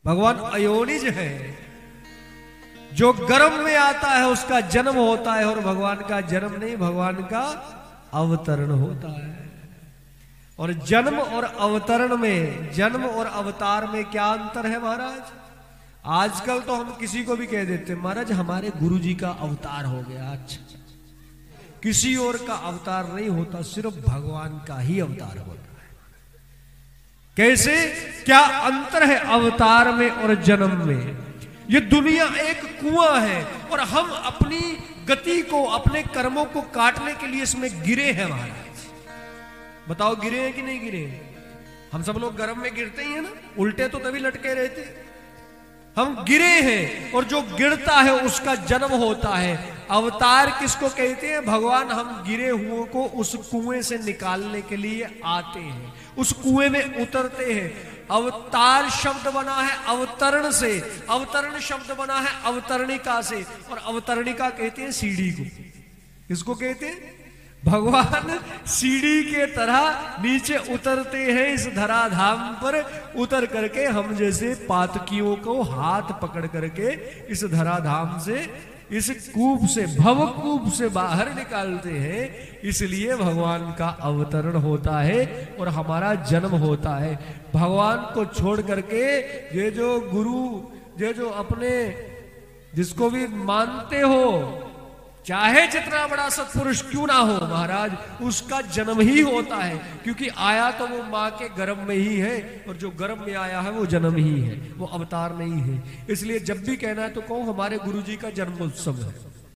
भगवान अयोनिज है, जो गर्भ में आता है उसका जन्म होता है, और भगवान का जन्म नहीं, भगवान का अवतरण होता है। और जन्म और अवतरण में, जन्म और अवतार में क्या अंतर है महाराज? आजकल तो हम किसी को भी कह देते हैं महाराज हमारे गुरुजी का अवतार हो गया। अच्छा, किसी और का अवतार नहीं होता, सिर्फ भगवान का ही अवतार होता है। कैसे, क्या अंतर है अवतार में और जन्म में? ये दुनिया एक कुआं है और हम अपनी गति को, अपने कर्मों को काटने के लिए इसमें गिरे हैं महाराज। बताओ गिरे हैं कि नहीं गिरे हैं? हम सब लोग गर्भ में गिरते ही है ना, उल्टे तो तभी लटके रहते। हम गिरे हैं और जो गिरता है उसका जन्म होता है। अवतार किसको कहते हैं? भगवान हम गिरे हुओं को उस कुएं से निकालने के लिए आते हैं, उस कुएं में उतरते हैं। अवतार शब्द बना है अवतरण से, अवतरण शब्द बना है अवतरणिका से, और अवतरणिका कहते हैं सीढ़ी को। किसको कहते हैं? भगवान सीढ़ी के तरह नीचे उतरते हैं इस धराधाम पर, उतर करके हम जैसे पातकियों को हाथ पकड़ करके इस धराधाम से, इस कूप से, भव कूप से बाहर निकालते हैं। इसलिए भगवान का अवतरण होता है और हमारा जन्म होता है। भगवान को छोड़ करके ये जो गुरु, ये जो अपने जिसको भी मानते हो, चाहे जितना बड़ा सत्पुरुष क्यों ना हो महाराज, उसका जन्म ही होता है, क्योंकि आया तो वो माँ के गर्भ में ही है, और जो गर्भ में आया है वो जन्म ही है, वो अवतार नहीं है। इसलिए जब भी कहना है तो कहो हमारे गुरुजी का जन्मोत्सव है।